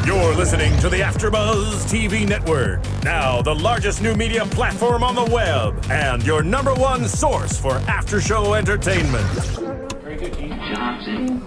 You're listening to the AFTERBUZZ TV network. Now the largest new media platform on the web and your #1 source for after-show entertainment. Very good, Keith. Johnson.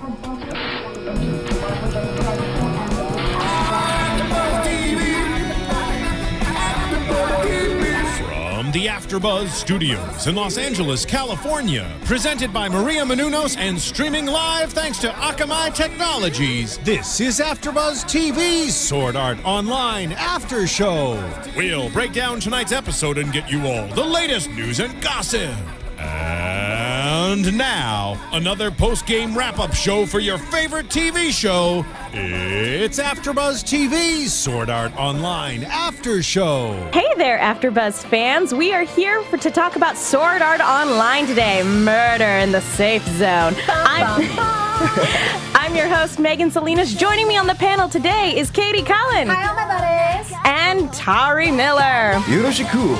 From the AFTERBUZZ Studios in Los Angeles, California, presented by Maria Menounos and streaming live thanks to Akamai Technologies. This is AFTERBUZZ TV's Sword Art Online After Show. We'll break down tonight's episode and get you all the latest news and gossip. And now, another post-game wrap-up show for your favorite TV show. It's AFTERBUZZ TV's Sword Art Online After Show. Hey there, AFTERBUZZ fans. We are here to talk about Sword Art Online today. Murder in the Safe Zone. I'm your host, Megan Salinas. Joining me on the panel today is Katie Cullen. Hi, all my buddies. And Tari Miller. Yoroshiku.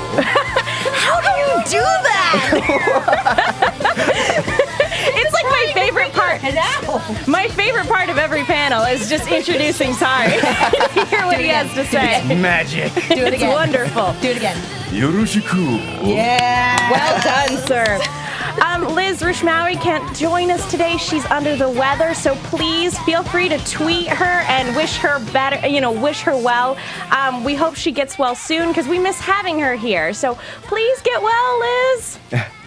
How do you do that? It's like my favorite part. My favorite part of every panel is just introducing Tari. Hear what he has to say. Magic. Do it again. It's wonderful. Do it again. Yoroshiku. Yeah. Well done, sir. Liz Rishmawi can't join us today. She's under the weather, so please feel free to tweet her and wish her better, wish her well. We hope she gets well soon because we miss having her here. So please get well, Liz.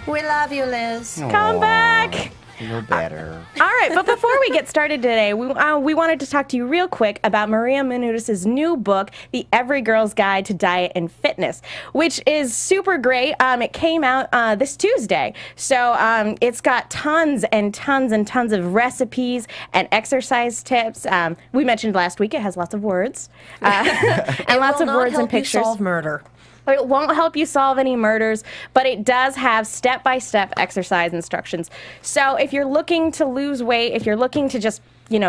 We love you, Liz. Come back. Feel better. All right, but before we get started today, we wanted to talk to you real quick about Maria Menounos' new book, The Every Girl's Guide to Diet and Fitness, which is super great. It came out this Tuesday, so it's got tons and tons and tons of recipes and exercise tips. We mentioned last week it has lots of words and lots of words and pictures. Solve murder. It won't help you solve any murders, but it does have step-by-step exercise instructions. So if you're looking to lose weight, if you're looking to just,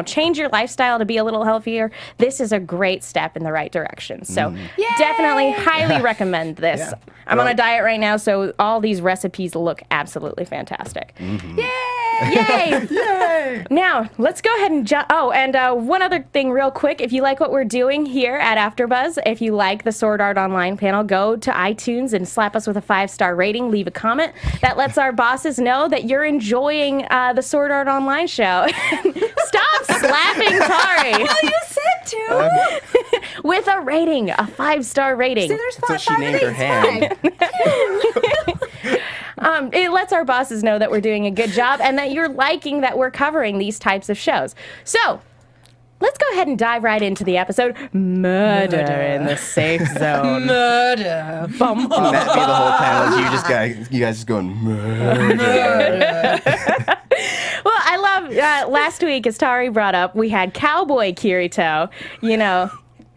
change your lifestyle to be a little healthier, this is a great step in the right direction. So definitely highly recommend this. Yeah. I'm on a diet right now, so all these recipes look absolutely fantastic. Mm-hmm. Yay! Yay! Now, let's go ahead and jump. Oh, and one other thing real quick. If you like what we're doing here at AFTERBUZZ, if you like the Sword Art Online panel, go to iTunes and slap us with a 5-star rating. Leave a comment. That lets our bosses know that you're enjoying the Sword Art Online show. Stop slapping Tari. Well, you said to. With a rating, a 5-star rating. See, there's So five. she named her hand. It lets our bosses know that we're doing a good job and that you're liking that we're covering these types of shows. So, let's go ahead and dive right into the episode. Murder in the Safe Zone. Murder. Bum, bum. Wouldn't that be the whole panel? You guys just going murder. Well, I love, last week, as Tari brought up, we had Cowboy Kirito,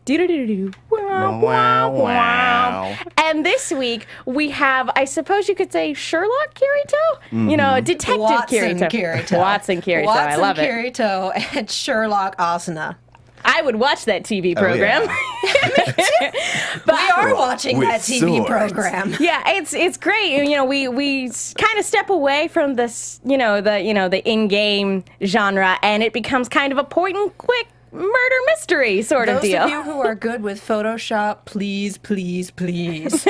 do-do-do-do-do, wow, wow, wow. And this week, we have, I suppose you could say, Sherlock Kirito? Detective Kirito. Watson Kirito, I love it. Watson Kirito and Sherlock Asuna. I would watch that TV program. But we are watching that TV swords. program. Yeah, it's great. We kind of step away from this, the in-game genre, and it becomes kind of a point and quick murder mystery sort of deal. Those of you who are good with Photoshop, please, please, please.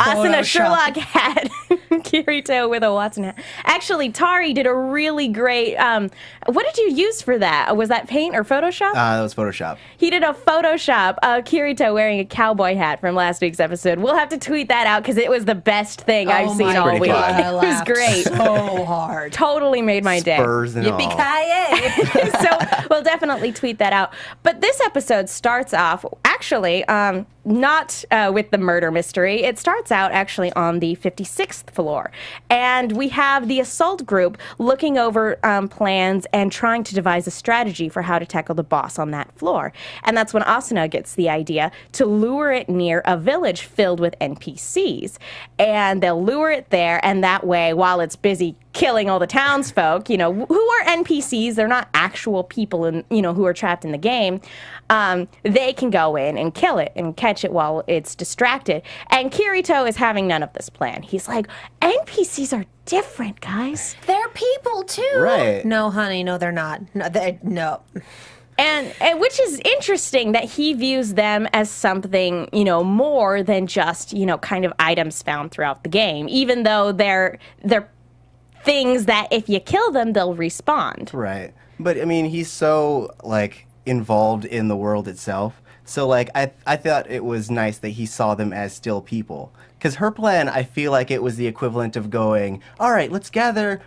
Asuna Sherlock hat, Kirito with a Watson hat. Actually, Tari did a really great. What did you use for that? Was that paint or Photoshop? That was Photoshop. He did a Photoshop of Kirito wearing a cowboy hat from last week's episode. We'll have to tweet that out because it was the best thing I've seen all week. God, It was great. So hard. Totally made my day. Spurs and all. Yippee-ki-yay. So we'll definitely tweet that out. But this episode starts off, actually, not with the murder mystery. It starts out actually on the 56th floor. And we have the assault group looking over plans and trying to devise a strategy for how to tackle the boss on that floor. And that's when Asuna gets the idea to lure it near a village filled with NPCs. And they'll lure it there, and that way, while it's busy killing all the townsfolk, who are NPCs, they're not actual people who are trapped in the game, they can go in and kill it and catch it while it's distracted. And Kirito is having none of this plan. He's like, NPCs are different, guys. They're people too. Right. No, honey, no, they're not. No. And which is interesting that he views them as something, more than just, kind of items found throughout the game, even though they're things that if you kill them, they'll respawn. Right. But, I mean, he's so, involved in the world itself. So, I thought it was nice that he saw them as still people. Because her plan, I feel like it was the equivalent of going, all right, let's gather,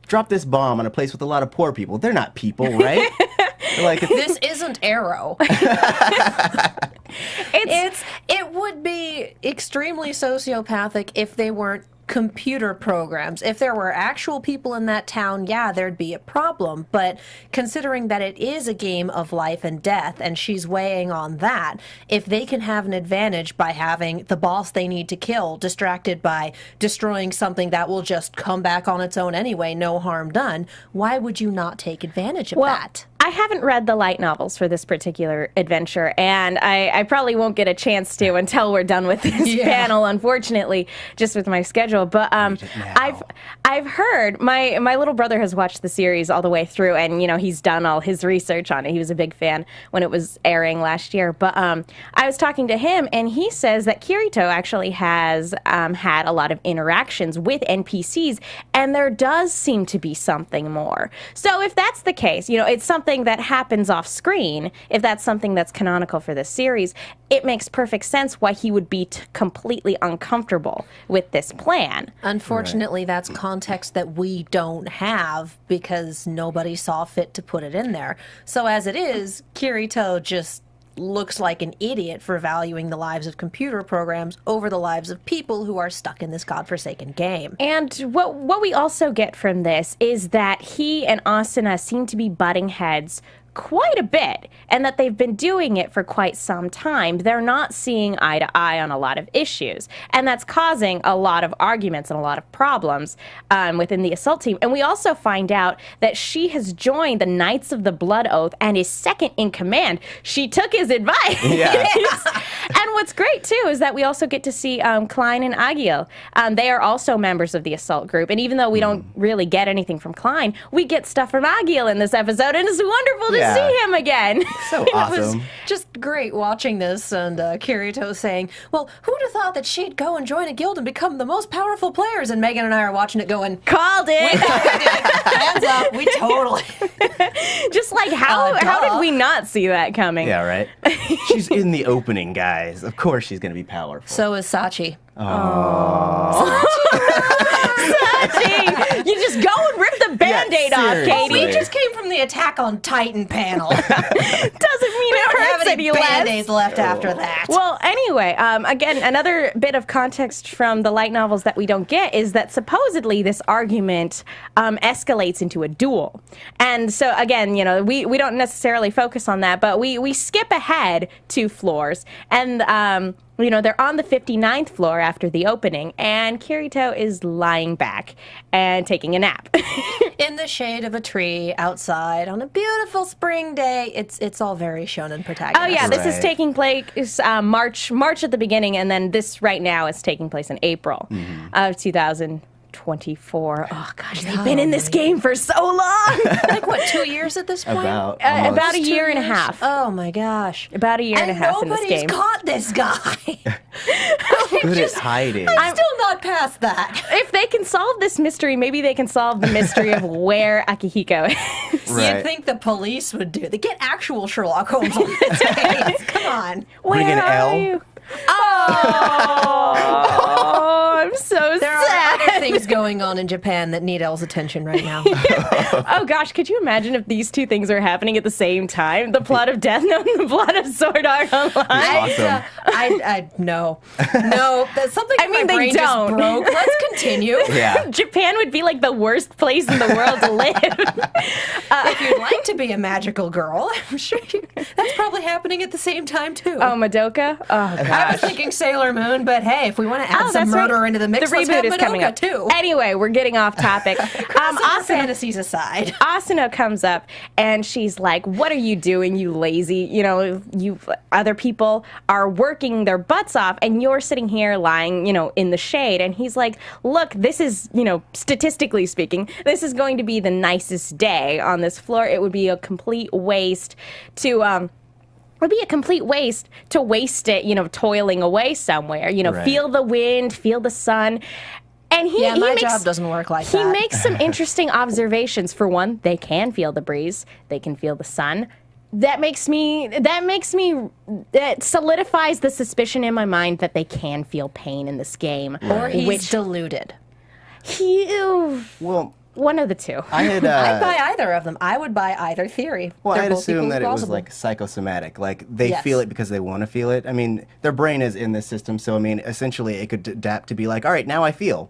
drop this bomb on a place with a lot of poor people. They're not people, right? This isn't Arrow. It would be extremely sociopathic if they weren't computer programs. If there were actual people in that town, yeah, there'd be a problem. But considering that it is a game of life and death, and she's weighing on that, if they can have an advantage by having the boss they need to kill distracted by destroying something that will just come back on its own anyway, no harm done, why would you not take advantage of that? I haven't read the light novels for this particular adventure, and I probably won't get a chance to until we're done with this panel, unfortunately, just with my schedule. But I've heard my little brother has watched the series all the way through, and he's done all his research on it. He was a big fan when it was airing last year. But I was talking to him, and he says that Kirito actually has had a lot of interactions with NPCs, and there does seem to be something more. So if that's the case, it's something that happens off screen, if that's something that's canonical for this series, it makes perfect sense why he would be completely uncomfortable with this plan. Unfortunately, that's context that we don't have because nobody saw fit to put it in there. So as it is, Kirito just looks like an idiot for valuing the lives of computer programs over the lives of people who are stuck in this godforsaken game. And what we also get from this is that he and Asuna seem to be butting heads quite a bit, and that they've been doing it for quite some time. They're not seeing eye to eye on a lot of issues, and that's causing a lot of arguments and a lot of problems within the assault team. And we also find out that she has joined the Knights of the Blood Oath and is second in command. She took his advice. Yeah. And what's great, too, is that we also get to see Klein and Agiel. They are also members of the assault group, and even though we don't really get anything from Klein, we get stuff from Agiel in this episode, and it's wonderful to see him again. So awesome. It was just great watching this, and Kirito saying, well, who'd have thought that she'd go and join a guild and become the most powerful players? And Megan and I are watching it going, called it! Hands up, we totally. Just like, how did we not see that coming? Yeah, right? She's in the opening, guys. Of course she's going to be powerful. So is Sachi. Oh. Sachi! You just go and rip the Band-Aid off, Katie. We just came from the Attack on Titan panel. Doesn't mean it hurts any less. Band-Aids left after that. Well, anyway, again, another bit of context from the light novels that we don't get is that supposedly this argument escalates into a duel. And so, again, we don't necessarily focus on that, but we skip ahead 2 floors, and they're on the 59th floor after the opening, and Kirito is lying back and taking a nap. In the shade of a tree outside on a beautiful spring day. It's all very shonen protagonist. Oh, yeah, this is taking place March at the beginning, and then this right now is taking place in April of 2024. Oh, gosh, they've been in this game for so long. Like, what, 2 years at this point? About a year and a half. Oh, my gosh. About a year and a half in this game. And nobody's caught this guy. Good at hiding. I'm still not past that. If they can solve this mystery, maybe they can solve the mystery of where Akihiko is. Right. You'd think the police would do it. They get actual Sherlock Holmes on this case. Come on. Where Bring an are L. you? Oh, I'm so There are sad. other things going on in Japan that need Elle's attention right now. Oh gosh, could you imagine if these two things are happening at the same time? The plot of Death Note and the plot of Sword Art Online. Awesome. No, that's something. I mean, my they brain don't. Just broke. Let's continue. Yeah. Japan would be like the worst place in the world to live. If you'd like to be a magical girl, I'm sure that's probably happening at the same time too. Oh, Madoka? Oh, I was thinking Sailor Moon, but hey, if we want to add some that's right. murder into the mix, The let's reboot have is coming Madoka up. too. too. Anyway, we're getting off topic. Fantasies aside. Asuna comes up and she's like, "What are you doing, you lazy? You other people are working their butts off and you're sitting here lying, in the shade." And he's like, "Look, this is, statistically speaking, this is going to be the nicest day on this floor. It would be a complete waste to waste it, toiling away somewhere. Right. Feel the wind, feel the sun." And my job doesn't work like that. He makes some interesting observations. For one, they can feel the breeze, they can feel the sun. That solidifies the suspicion in my mind that they can feel pain in this game. Or he's deluded. Well, one of the two. I'd buy either of them. I would buy either theory. Well, They're I'd both assume equally that it was plausible. like psychosomatic. Like they Yes. feel it because they want to feel it. I mean, their brain is in this system, so I mean, essentially, it could adapt to be like, all right, now I feel.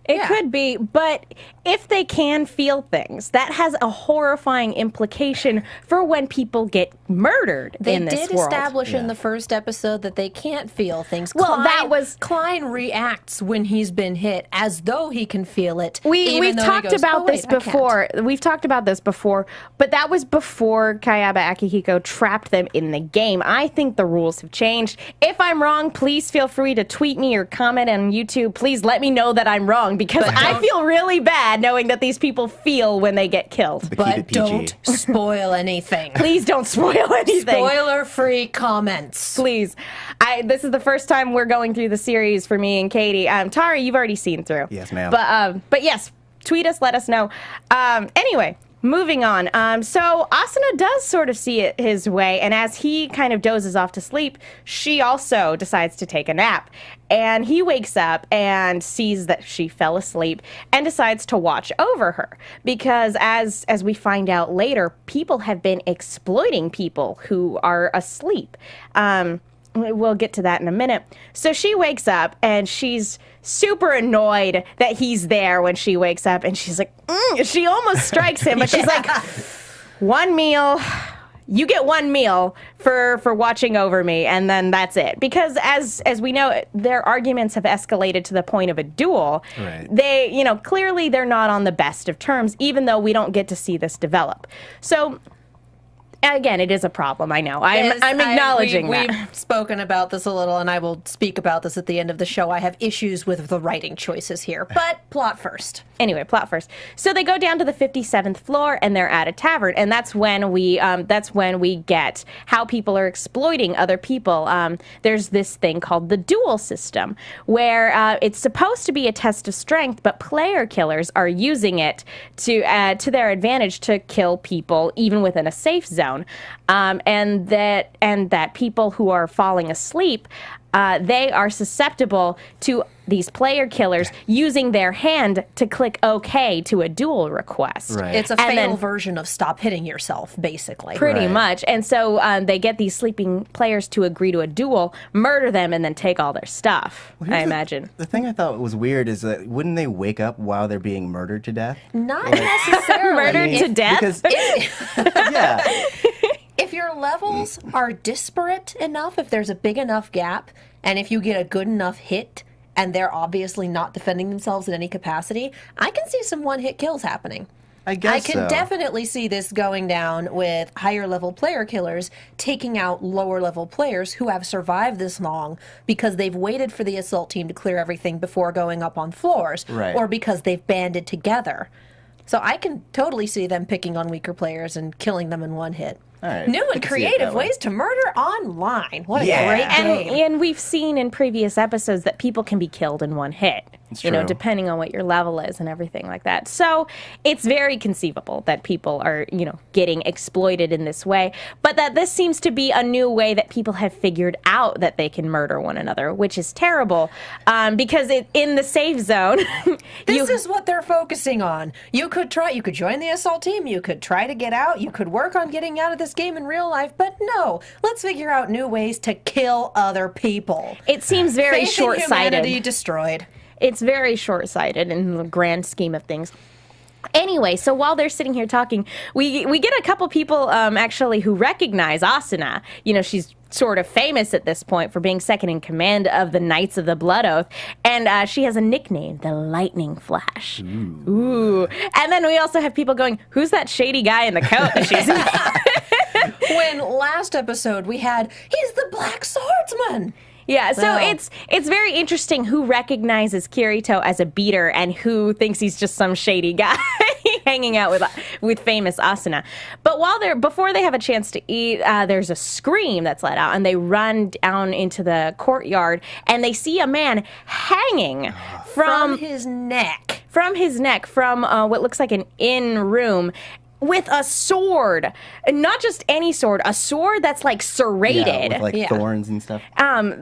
It could be, but if they can feel things, that has a horrifying implication for when people get murdered in this They did world. establish in the first episode that they can't feel things. Well, that was- Klein reacts when he's been hit as though he can feel it. We've even though he talked goes, about "Oh, wait, this I can't." before. We've talked about this before, but that was before Kayaba Akihiko trapped them in the game. I think the rules have changed. If I'm wrong, please feel free to tweet me or comment on YouTube. Please let me know that I'm wrong, because I feel really bad knowing that these people feel when they get killed. Keep But it PG. don't spoil anything. Please don't spoil anything. Spoiler-free comments. Please. This is the first time we're going through the series for me and Katie. Tara, you've already seen through. Yes, ma'am. But yes, tweet us, let us know. Anyway, moving on. So Asuna does sort of see it his way, and as he kind of dozes off to sleep, she also decides to take a nap. And he wakes up and sees that she fell asleep and decides to watch over her. Because as we find out later, people have been exploiting people who are asleep. We'll get to that in a minute. So she wakes up and she's super annoyed that he's there when she wakes up, and she's like, she almost strikes him, but she's like, one meal. You get one meal for watching over me, and then that's it. Because as we know, their arguments have escalated to the point of a duel. Right. They, clearly they're not on the best of terms, even though we don't get to see this develop. So again, it is a problem. I know. I'm acknowledging that. We've spoken about this a little, and I will speak about this at the end of the show. I have issues with the writing choices here, but plot first. Anyway, plot first. So they go down to the 57th floor, and they're at a tavern, and that's when we get how people are exploiting other people. There's this thing called the duel system, where it's supposed to be a test of strength, but player killers are using it to their advantage to kill people even within a safe zone. And that people who are falling asleep, they are susceptible to these player killers using their hand to click OK to a duel request. Right. It's a And fatal then- version of stop hitting yourself, basically. Pretty Right. much. And so they get these sleeping players to agree to a duel, murder them, and then take all their stuff, I imagine. The thing I thought was weird is that wouldn't they wake up while they're being murdered to death? Not necessarily. Murdered to death? Because, yeah. If your levels are disparate enough, if there's a big enough gap, and if you get a good enough hit, and they're obviously not defending themselves in any capacity, I can see some one-hit kills happening. I guess I can so. definitely see this going down with higher level player killers taking out lower level players who have survived this long because they've waited for the assault team to clear everything before going up on floors, Right. or because they've banded together. So I can totally see them picking on weaker players and killing them in one hit. All right. New I and can see it creative that way. ways to murder online. What a Yeah. great game. And we've seen in previous episodes that people can be killed in one hit, It's you know, true. depending on what your level is and everything like that. So it's very conceivable that people are, getting exploited in this way, but that this seems to be a new way that people have figured out that they can murder one another, which is terrible, because in the safe zone, This is what they're focusing on. You could join the assault team, you could try to get out, you could work on getting out of this game in real life, but no, let's figure out new ways to kill other people. it seems very Faith in humanity short-sighted. destroyed. It's very short-sighted in the grand scheme of things. Anyway, so while they're sitting here talking, we get a couple people actually who recognize Asuna. You know, she's sort of famous at this point for being second in command of the Knights of the Blood Oath, and she has a nickname, the Lightning Flash. Ooh. And then we also have people going, who's that shady guy in the coat that she's in? When last episode we had, he's the Black Swordsman. Yeah, so it's very interesting who recognizes Kirito as a beater and who thinks he's just some shady guy hanging out with famous Asuna. But before they have a chance to eat, there's a scream that's let out, and they run down into the courtyard, and they see a man hanging from his neck. From what looks like an inn room, with a sword, and not just any sword, a sword that's like serrated, with like thorns and stuff,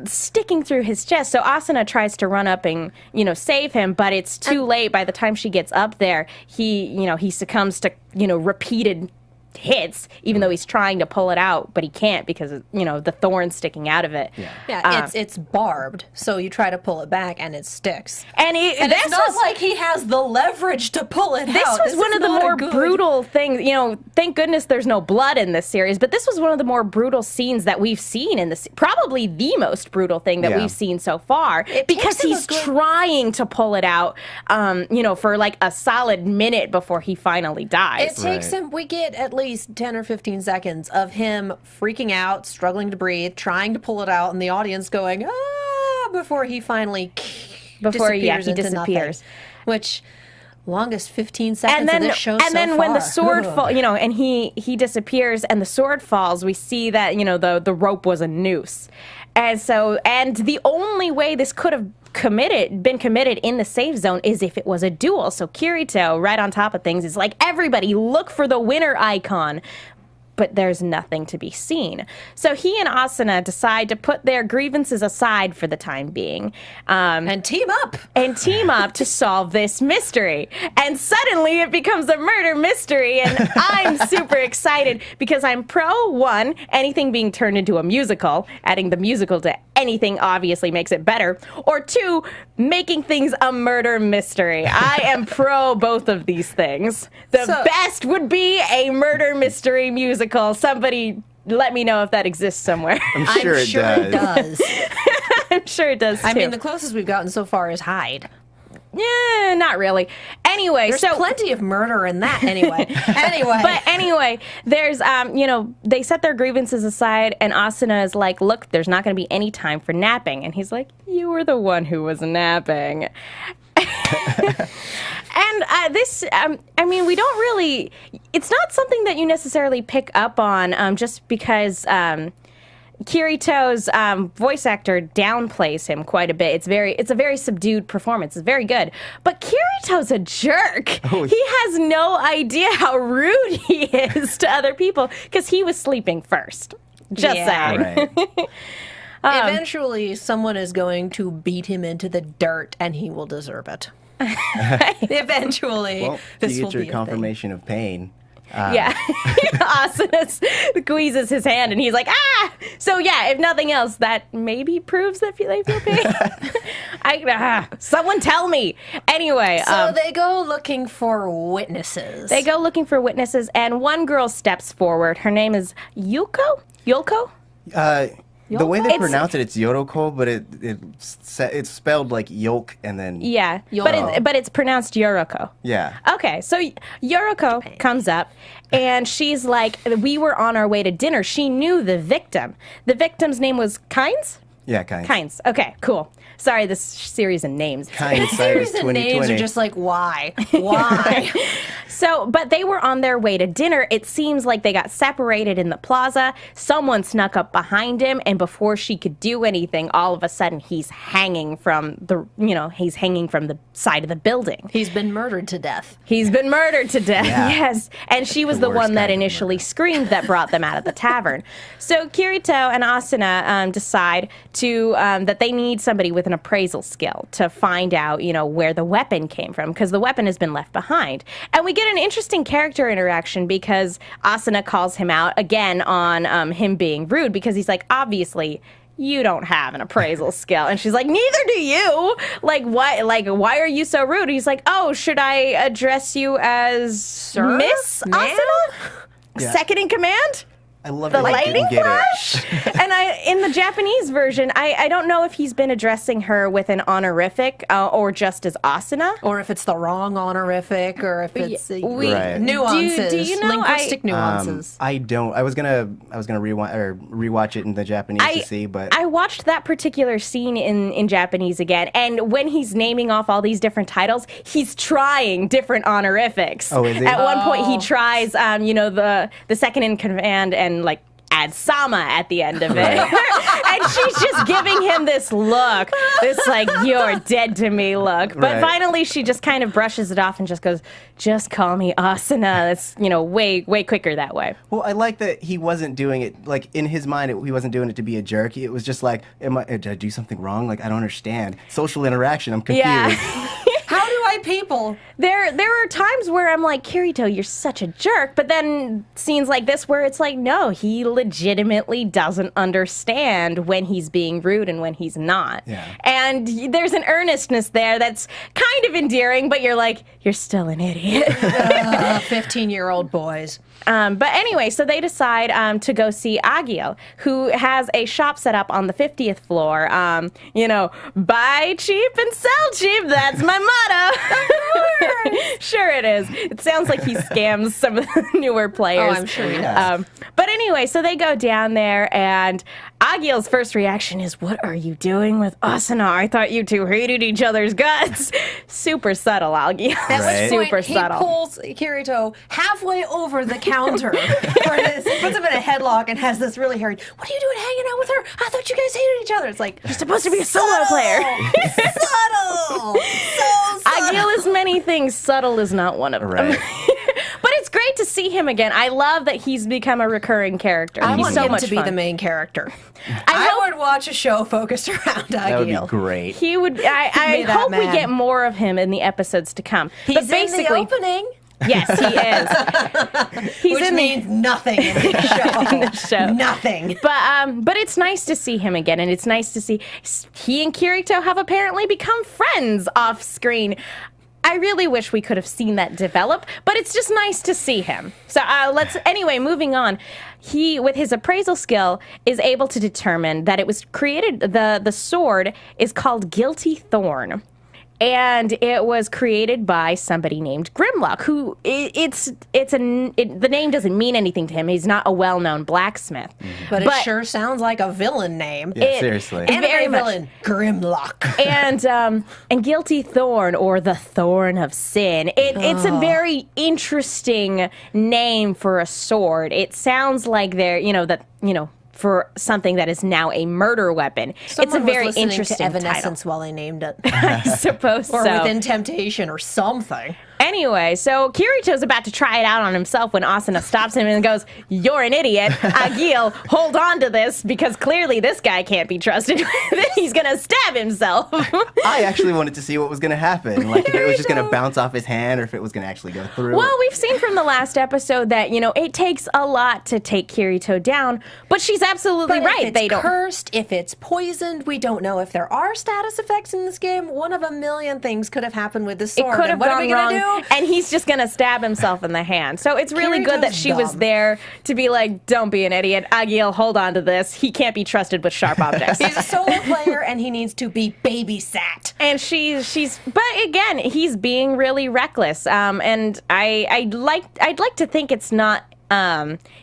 sticking through his chest. So Asuna tries to run up and save him, but it's too late. By the time she gets up there, he succumbs to repeated hits, even though he's trying to pull it out, but he can't because the thorns sticking out of it. It's barbed, so you try to pull it back and it sticks. And it's not like he has the leverage to pull it out. This was one of the more brutal things. Thank goodness there's no blood in this series, but this was one of the more brutal scenes that we've seen in this. Probably the most brutal thing that we've seen so far, because he's trying to pull it out, for like a solid minute before he finally dies. It takes him. We get at least 10 or 15 seconds of him freaking out, struggling to breathe, trying to pull it out, and the audience going, before he finally disappears into nothing. Which, longest 15 seconds of this show so far. And then when the sword falls, and he disappears and the sword falls, we see that, the rope was a noose. And the only way this could have been committed in the safe zone is if it was a duel. So Kirito, right on top of things, is like, everybody look for the winner icon. But there's nothing to be seen. So he and Asuna decide to put their grievances aside for the time being. And team up. To solve this mystery. And suddenly it becomes a murder mystery. And I'm super excited because I'm pro, one, anything being turned into a musical. Adding the musical to anything obviously makes it better. Or two, making things a murder mystery. I am pro both of these things. The best would be a murder mystery musical. Somebody let me know if that exists somewhere. I'm sure it does. I'm sure it does, too. I mean, the closest we've gotten so far is Hyde. Yeah, not really. Anyway, there's plenty of murder in that anyway. Anyway, there's they set their grievances aside, and Asuna is like, look, there's not going to be any time for napping. And he's like, you were the one who was napping. And we don't really, it's not something that you necessarily pick up on just because Kirito's voice actor downplays him quite a bit. It's a very subdued performance. It's very good. But Kirito's a jerk. He has no idea how rude he is to other people because he was sleeping first. Just saying. Right. Eventually, someone is going to beat him into the dirt, and he will deserve it. Eventually, well, this you will get your be confirmation of pain. Asuna squeezes his hand, and he's like, ah! So yeah, if nothing else, that maybe proves that they feel pain. Someone tell me. Anyway. So they go looking for witnesses. And one girl steps forward. Her name is Yulko? The way they pronounce it's Yoroko, but it's spelled like yolk and then but it's pronounced Yoroko. Yeah. Okay, so Yoroko comes up and she's like, we were on our way to dinner. She knew the victim. The victim's name was Kynes? Yeah, Kynes. Kynes. Okay, cool. Sorry, this series of names. Kynes series of names are just like, why? Why? But they were on their way to dinner. It seems like they got separated in the plaza. Someone snuck up behind him, and before she could do anything, all of a sudden he's hanging from the side of the building. He's been murdered to death. Yes. And she was the one that initially screamed that brought them out of the tavern. So Kirito and Asuna decide that they need somebody with an appraisal skill to find out, where the weapon came from, because the weapon has been left behind. And we get an interesting character interaction because Asuna calls him out again on him being rude, because he's like, obviously, you don't have an appraisal skill. And she's like, neither do you. Like, what? Like, why are you so rude? He's like, oh, should I address you as Sir? Miss Ma'am? Asuna? Yeah. Second in command? I love The that he lightning didn't get flash? And in the Japanese version, I don't know if he's been addressing her with an honorific or just as Asuna. Or if it's the wrong honorific, or if it's Right. nuances, Do you know, linguistic nuances. I don't. I was gonna rewatch it in the Japanese to see, but I watched that particular scene in Japanese again, and when he's naming off all these different titles, he's trying different honorifics. Oh, is he? At one point, he tries, the second in command and like add Sama at the end of it. And she's just giving him this look, this like, you're dead to me look. But Right. finally she just kind of brushes it off and just goes, just call me Asuna. It's, way quicker that way. well, I like that he wasn't doing it like in his mind. He wasn't doing it to be a jerk. It was just like, did I do something wrong? Like I don't understand social interaction. I'm confused. Yeah. How do I people? There are times where I'm like, Kirito, you're such a jerk. But then scenes like this where it's like, no, he legitimately doesn't understand when he's being rude and when he's not. Yeah. And there's an earnestness there that's kind of endearing, but you're like, you're still an idiot. 15-year-old boys. But anyway, so they decide to go see Agio, who has a shop set up on the 50th floor. Buy cheap and sell cheap. That's my motto. Sure it is. It sounds like he scams some of the newer players. Oh, I'm sure he does. But anyway, so they go down there, and Agil's first reaction is, what are you doing with Asuna? I thought you two hated each other's guts. Super subtle, Agil. At Right. which Super point, subtle. he pulls Kirito halfway over the counter, puts him in a headlock, and has this really hairy, what are you doing hanging out with her? I thought you guys hated each other. It's like, You're supposed to be a solo player. subtle! So subtle! Agil is many things. Subtle is not one of them. Right. But it's great to see him again. I love that he's become a recurring character. I He's want so him much to be fun. the main character. I I hope would watch a show focused around That would be Agil. great. he would. I me that hope we mad. get more of him in the episodes to come. He's but in basically, the opening, yes, he is. He's which in means nothing in the show. the show. Nothing. But it's nice to see him again, and it's nice to see he and Kirito have apparently become friends off screen. I really wish we could have seen that develop, but it's just nice to see him. So anyway, moving on. He, with his appraisal skill, is able to determine that it was created, the sword is called Guilty Thorn. And it was created by somebody named Grimlock, who the name doesn't mean anything to him. He's not a well-known blacksmith. But it sure sounds like a villain name. Yeah, seriously. Very Anime much. villain, Grimlock. And Guilty Thorn, or the Thorn of Sin, it's a very interesting name for a sword. It sounds like for something that is now a murder weapon. Someone it's a very was listening interesting to Evanescence title. while they named it. I suppose Or so. Within Temptation or something. Anyway, so Kirito's about to try it out on himself when Asuna stops him and goes, "You're an idiot. Agil, hold on to this, because clearly this guy can't be trusted. He's going to stab himself." I actually wanted to see what was going to happen. Like if it was just going to bounce off his hand or if it was going to actually go through. Well, we've seen from the last episode that, it takes a lot to take Kirito down, but she's absolutely But right. if it's cursed, if it's poisoned, we don't know if there are status effects in this game. One of a million things could have happened with this It sword. could And have what are gone we gonna wrong, do? and he's just gonna stab himself in the hand. So it's really good that Kirito's she was dumb. there to be like, "Don't be an idiot, Agil. Hold on to this. He can't be trusted with sharp objects." He's a solo player and he needs to be babysat. And but again, he's being really reckless. And I'd like to think it's not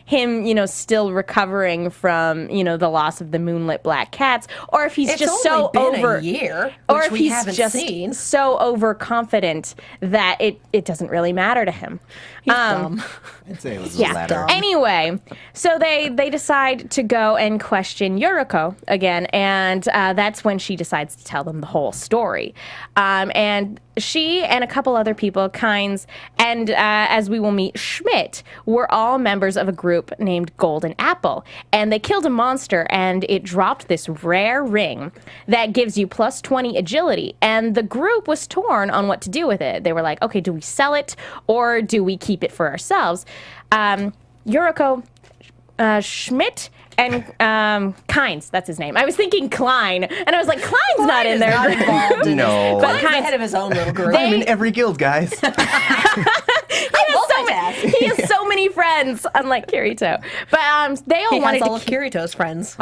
him, still recovering from, the loss of the moonlit black cats, or if he's It's just only so been over, a year, or which if we he's haven't just seen. so overconfident that it doesn't really matter to him. He's dumb. I'd say it was the Yeah. latter. Anyway, so they decide to go and question Yuriko again, and that's when she decides to tell them the whole story. And she and a couple other people, Kynes, and as we will meet, Schmidt, were all members of a group named Golden Apple. And they killed a monster, and it dropped this rare ring that gives you plus 20 agility. And the group was torn on what to do with it. They were like, okay, do we sell it, or do we keep it for ourselves? Yuriko, Schmidt, and Kynes, that's his name. I was thinking Klein, and I was like, Klein's not in there. Not involved in No. it. But Klein's the Kynes- head of his own little group. I'm in every guild, guys. He has so many friends, unlike Kirito. But they all He wanted has all to of Kirito's friends.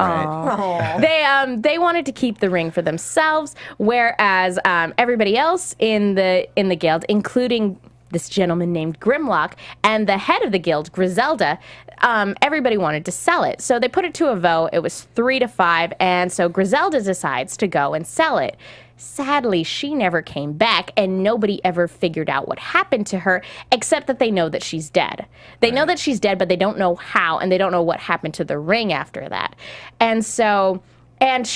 They wanted to keep the ring for themselves, whereas everybody else in the guild, including this gentleman named Grimlock and the head of the guild, Griselda, everybody wanted to sell it. So they put it to a vote. It was 3-5, and so Griselda decides to go and sell it. Sadly, she never came back, and nobody ever figured out what happened to her, except that they know that she's dead. They know that she's dead, but they don't know how, and they don't know what happened to the ring after that. And so... And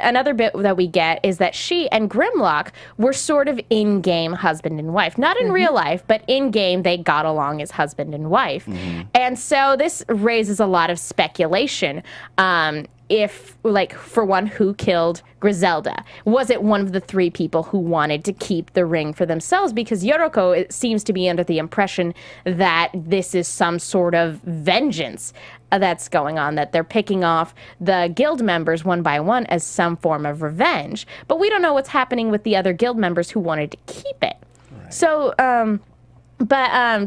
another bit that we get is that she and Grimlock were sort of in-game husband and wife. Not in real life, but in-game they got along as husband and wife. And so this raises a lot of speculation. If, like, for one, who killed Griselda? Was it one of the 3 people who wanted to keep the ring for themselves? Because Yoroko seems to be under the impression that this is some sort of vengeance that's going on, that they're picking off the guild members one by one as some form of revenge. But we don't know what's happening with the other guild members who wanted to keep it. Right. So,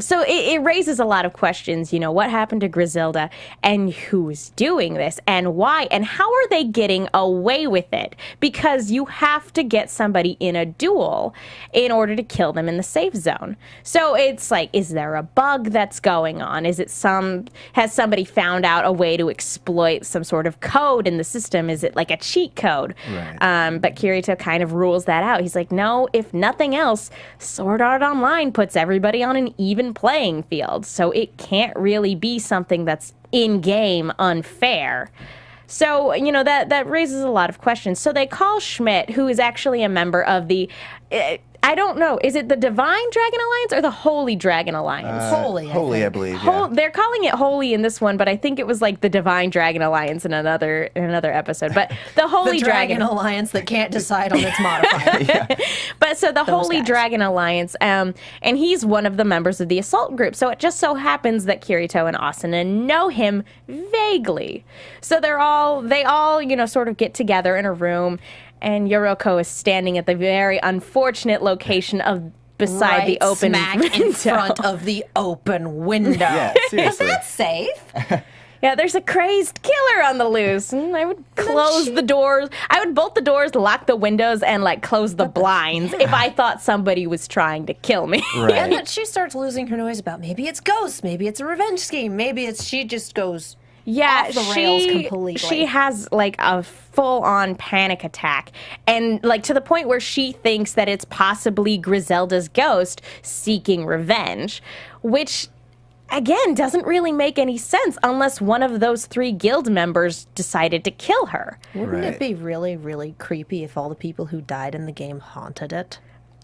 so it raises a lot of questions, you know, what happened to Griselda and who's doing this and why and how are they getting away with it? Because you have to get somebody in a duel in order to kill them in the safe zone. So it's like, is there a bug that's going on? Has somebody found out a way to exploit some sort of code in the system? Is it like a cheat code? Right. But Kirito kind of rules that out. He's like, no, if nothing else, Sword Art Online puts everybody on an even playing field, so it can't really be something that's in-game unfair. So, you know, that raises a lot of questions. So they call Schmidt, who is actually a member of the... I don't know. Is it the Divine Dragon Alliance or the Holy Dragon Alliance? Holy, I believe. Yeah. They're calling it Holy in this one, but I think it was like the Divine Dragon Alliance in another episode. But the Holy the Dragon Alliance that can't decide on its modifier. But so the Holy Dragon Alliance, and he's one of the members of the assault group. So it just so happens that Kirito and Asuna know him vaguely. So they all, you know, sort of get together in a room. And Yoroko is standing at the very unfortunate location of beside the open smack window. in front of the open window. Yeah, seriously. Is that safe? Yeah, there's a crazed killer on the loose. And I would close the doors. I would bolt the doors, lock the windows, and like close the blinds if I thought somebody was trying to kill me. Right. And then she starts losing her noise about maybe it's ghosts, maybe it's a revenge scheme, maybe she just goes off the rails completely. She has like a full-on panic attack, and like to the point where she thinks that it's possibly Griselda's ghost seeking revenge, which again doesn't really make any sense unless one of those 3 guild members decided to kill her. Wouldn't it be really, really creepy if all the people who died in the game haunted it?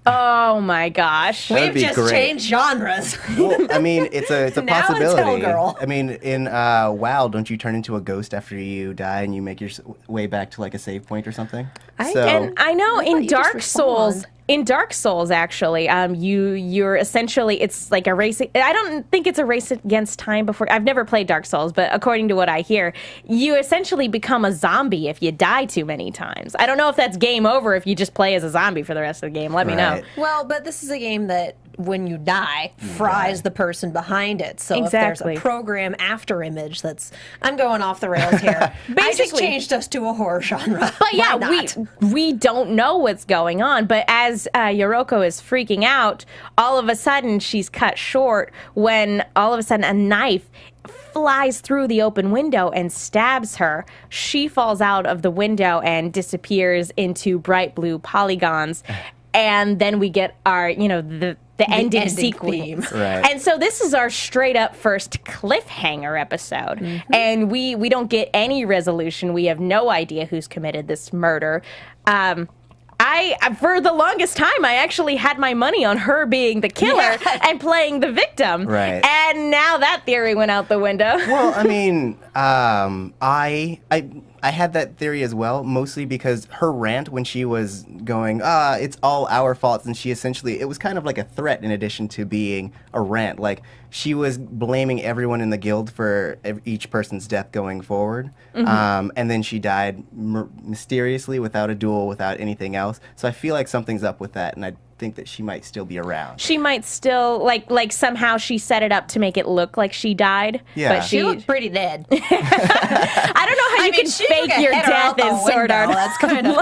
Oh my gosh. That'd We've be just great. changed genres. Well, I mean, it's a Now it's possibility. Hellgirl. I mean, in WoW, don't you turn into a ghost after you die and you make your way back to like a save point or something? And I know thought in you just Dark Souls, respawned. in Dark Souls, actually, you're essentially, it's like a race. I don't think it's a race against time before. I've never played Dark Souls, but according to what I hear, you essentially become a zombie if you die too many times. I don't know if that's game over if you just play as a zombie for the rest of the game. Let me know. Right. Well, but this is a game that when you die, fries the person behind it. So if Exactly. there's a program after image that's... I'm going off the rails here. I just Basically- changed us to a horror genre. But yeah, Why not? we don't know what's going on. But as Yoroko is freaking out, all of a sudden she's cut short when all of a sudden a knife flies through the open window and stabs her. She falls out of the window and disappears into bright blue polygons. And then we get our, you know, the ending ending sequence. theme. Right. And so this is our straight up first cliffhanger episode. And we don't get any resolution. We have no idea who's committed this murder. For the longest time, I actually had my money on her being the killer and playing the victim. Right. And now that theory went out the window. Well, I mean, I had that theory as well, mostly because her rant when she was going, it's all our faults, and she essentially, it was kind of like a threat in addition to being a rant. Like, she was blaming everyone in the guild for each person's death going forward. And then she died mysteriously without a duel, without anything else. So I feel like something's up with that, and I think that she might still be around. She might still, like somehow she set it up to make it look like she died. Yeah. But She looked pretty dead. I don't know how you can she fake took a your header death out the is sort window. of That's kind of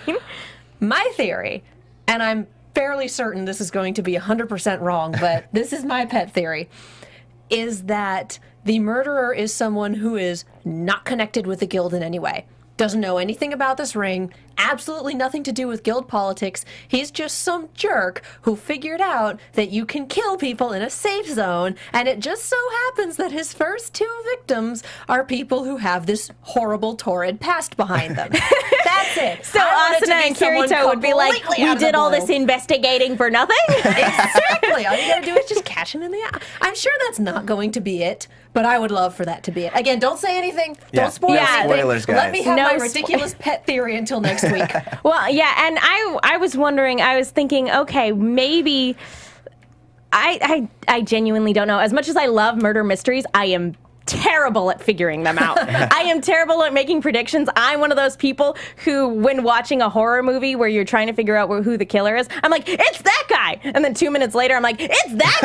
line. my theory, and I'm fairly certain this is going to be 100% wrong, but this is my pet theory, is that the murderer is someone who is not connected with the guild in any way. Doesn't know anything about this ring, absolutely nothing to do with guild politics. He's just some jerk who figured out that you can kill people in a safe zone, and it just so happens that his first 2 victims are people who have this horrible, torrid past behind them. That's it. So I want it to Asuna be and someone Kirito would be like, completely we out of the did all blue." this investigating for nothing? Exactly. All you gotta do is just cash him in the eye. I'm sure that's not going to be it, but I would love for that to be it. Again, don't say anything. Yeah. Don't spoil Yeah. anything. Spoilers, guys. Let me have No my spo- ridiculous pet theory until next week. Well, yeah, and I was wondering, I was thinking, okay, maybe I genuinely don't know. As much as I love murder mysteries, I am terrible at figuring them out. I am terrible at making predictions. I'm one of those people who, when watching a horror movie where you're trying to figure out who the killer is, I'm like, it's that guy. And then 2 minutes later, I'm like, it's that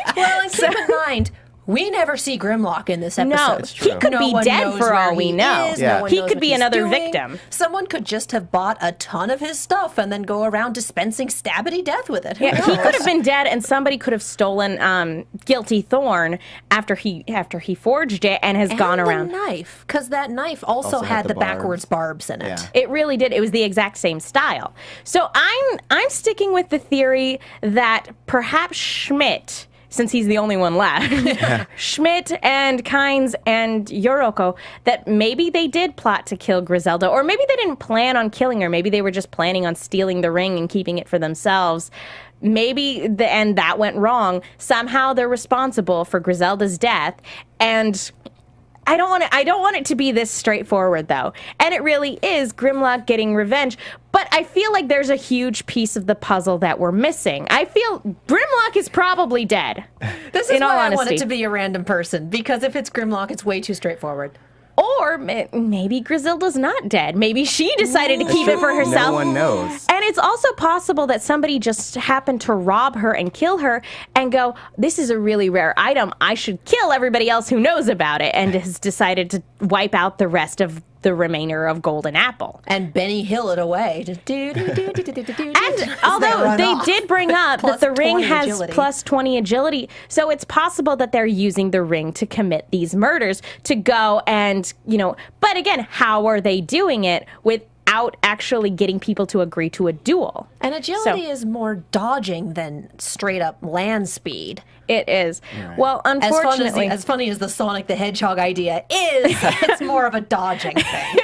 guy. Well, and keep in mind, we never see Grimlock in this episode. No, It's he true. could No be one dead knows for all where we he know. is, Yeah. no one He knows could what be he's another doing. victim. Someone could just have bought a ton of his stuff and then go around dispensing stabbity death with it. Who Yeah, he knows? could have been dead, and somebody could have stolen Guilty Thorn after he forged it and has gone And around. the knife, because that knife also had the backwards barbs in it. Yeah. It really did. It was the exact same style. So I'm sticking with the theory that perhaps Schmidt, since he's the only one left, Schmidt and Kynes and Yoroko, that maybe they did plot to kill Griselda, or maybe they didn't plan on killing her. Maybe they were just planning on stealing the ring and keeping it for themselves. Maybe and that went wrong. Somehow they're responsible for Griselda's death, and I don't want it to be this straightforward, though. And it really is Grimlock getting revenge. But I feel like there's a huge piece of the puzzle that we're missing. I feel Grimlock is probably dead. This is in all why I want honesty. it to be a random person, because if it's Grimlock, it's way too straightforward. Or maybe Griselda's not dead. Maybe she decided to keep it for herself. No one knows. And it's also possible that somebody just happened to rob her and kill her and go, this is a really rare item. I should kill everybody else who knows about it, and has decided to wipe out the rest of the remainder of Golden Apple. And Benny Hill it away. And although they did bring up that Plus the ring 20 has agility. plus 20 agility, so it's possible that they're using the ring to commit these murders, to go and, but again, how are they doing it without actually getting people to agree to a duel? And agility is more dodging than straight up land speed. It is. Well, unfortunately, As funny as the Sonic the Hedgehog idea is, it's more of a dodging thing.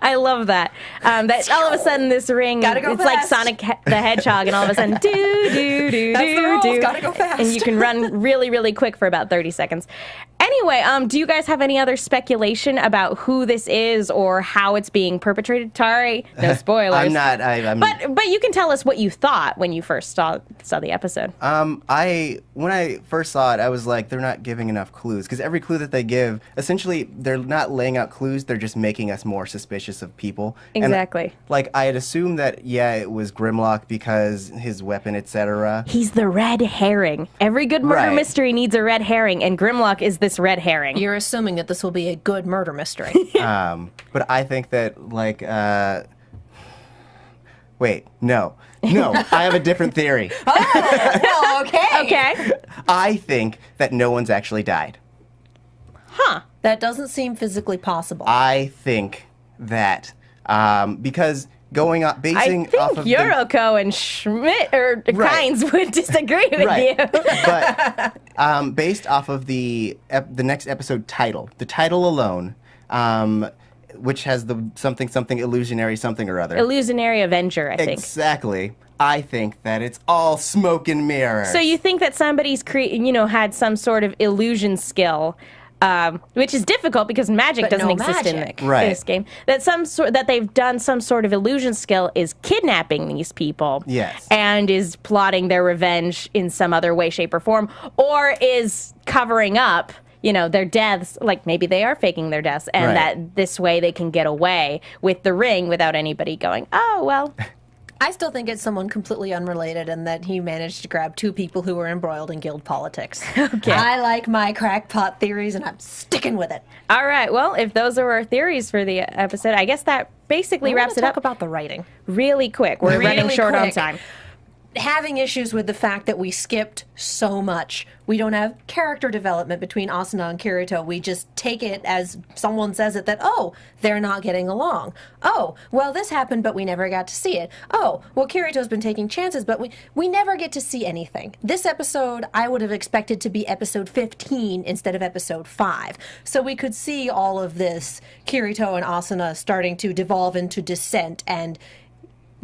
I love that. That all of a sudden this ring, Gotta go it's like fast. Sonic the Hedgehog, and all of a sudden, do. That's the rules. Gotta go fast. And you can run really, really quick for about 30 seconds. Anyway, do you guys have any other speculation about who this is or how it's being perpetrated? Tari, no spoilers. I'm not. I'm. But you can tell us what you thought when you first saw the episode. When I first saw it, I was like, they're not giving enough clues, because every clue that they give, essentially, they're not laying out clues. They're just making us more suspicious of people. Exactly. And, I had assumed that it was Grimlock because his weapon, etc. He's the red herring. Every good murder Right. mystery needs a red herring, and Grimlock is this red herring. You're assuming that this will be a good murder mystery. But I think that wait, no, I have a different theory. Oh, okay. Okay. I think that no one's actually died. That doesn't seem physically possible. I think that because basing I off think of Yoroko and Schmidt or Right. Kynes would disagree with Right. you. but based off of the next episode title, the title alone, which has the something illusionary something or other. Illusionary Avenger, I think. Exactly. I think that it's all smoke and mirrors. So you think that somebody's had some sort of illusion skill which is difficult because magic But doesn't no exist magic. in Right. this game. That they've done some sort of illusion skill is kidnapping these people. Yes. And is plotting their revenge in some other way, shape, or form, or is covering up, their deaths, like maybe they are faking their deaths, and Right. that this way they can get away with the ring without anybody going, oh, well. I still think it's someone completely unrelated and that he managed to grab two people who were embroiled in guild politics. Okay. I like my crackpot theories and I'm sticking with it. All right, well, if those are our theories for the episode, I guess that basically wraps it Talk up about the writing. really quick. We're running Really short on quick. time. Having issues with the fact that we skipped so much. We don't have character development between Asuna and Kirito. We just take it as someone says it that, oh, they're not getting along. Oh, well, this happened, but we never got to see it. Oh, well, Kirito's been taking chances, but we never get to see anything. This episode, I would have expected to be episode 15 instead of episode 5. So we could see all of this Kirito and Asuna starting to devolve into dissent and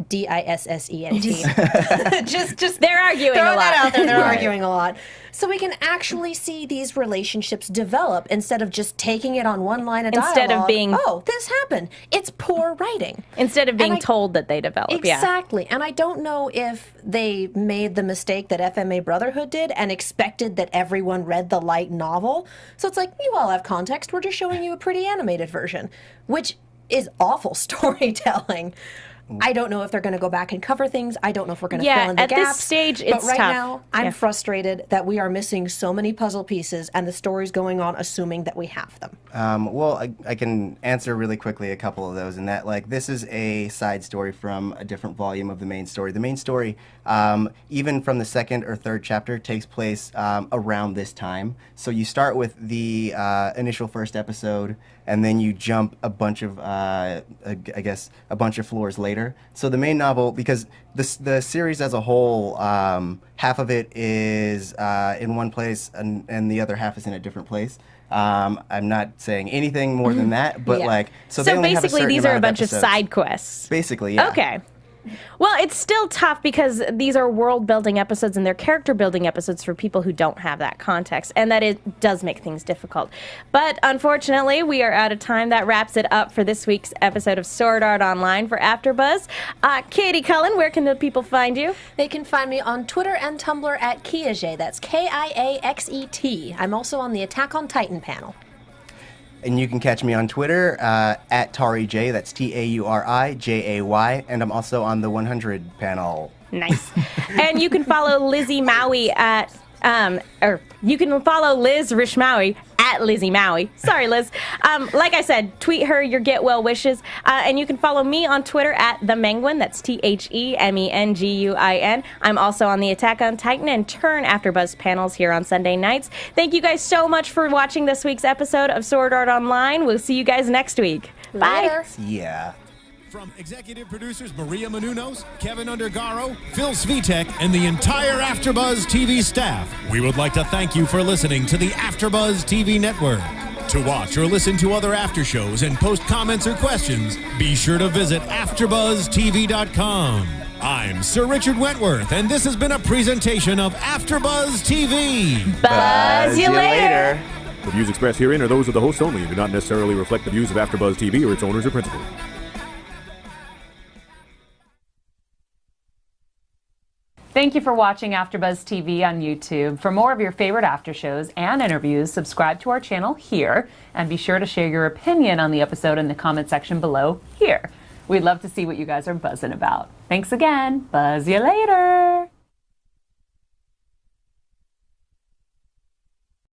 dissent. just They're arguing throwing a lot. that out there. They're Right. arguing a lot. So we can actually see these relationships develop instead of just taking it on one line of dialogue. Instead of being- oh, this happened. It's poor writing. Instead of being And I- told that they develop, yeah. Exactly. And I don't know if they made the mistake that FMA Brotherhood did and expected that everyone read the light novel. So it's like, you all have context. We're just showing you a pretty animated version, which is awful storytelling. I don't know if they're going to go back and cover things. I don't know if we're going to Yeah, fill in the at this gaps. stage, but it's right tough. now, I'm Yeah. frustrated that we are missing so many puzzle pieces and the story's going on assuming that we have them. Well, I can answer really quickly a couple of those. In that, like, this is a side story from a different volume of the main story. The main story, even from the second or third chapter, takes place around this time. So you start with the initial first episode, and then you jump a bunch of, I guess, a bunch of floors later. So the main novel, because the series as a whole, half of it is in one place, and the other half is in a different place. I'm not saying anything more than that, but Yeah. so they So only have a basically, certain these are a amount bunch of episodes. side quests. Basically, yeah. Okay. Well, it's still tough because these are world building episodes and they're character building episodes for people who don't have that context, and that it does make things difficult. But unfortunately, we are out of time. That wraps it up for this week's episode of Sword Art Online for AfterBuzz. Katie Cullen, where can the people find you? They can find me on Twitter and Tumblr at Kiaxet. That's Kiaxet. I'm also on the Attack on Titan panel. And you can catch me on Twitter at TariJ, that's TaurijAY, and I'm also on the 100 panel. Nice. And you can follow Lizzie Maui at, or you can follow Liz Rishmaui at Lizzie Maui. Sorry, Liz. Like I said, tweet her your get well wishes. And you can follow me on Twitter at The Menguin. That's TheMenguin. I'm also on the Attack on Titan and Turn AfterBuzz panels here on Sunday nights. Thank you guys so much for watching this week's episode of Sword Art Online. We'll see you guys next week. Bye. Later. Yeah. From executive producers Maria Menounos, Kevin Undergaro, Phil Svitek, and the entire AfterBuzz TV staff, we would like to thank you for listening to the AfterBuzz TV network. To watch or listen to other after shows and post comments or questions, be sure to visit AfterBuzzTV.com. I'm Sir Richard Wentworth, and this has been a presentation of AfterBuzz TV. Buzz you later. The views expressed herein are those of the hosts only and do not necessarily reflect the views of AfterBuzz TV or its owners or principals. Thank you for watching AfterBuzz TV on YouTube. For more of your favorite after shows and interviews, subscribe to our channel here, and be sure to share your opinion on the episode in the comment section below here. We'd love to see what you guys are buzzing about. Thanks again. Buzz you later.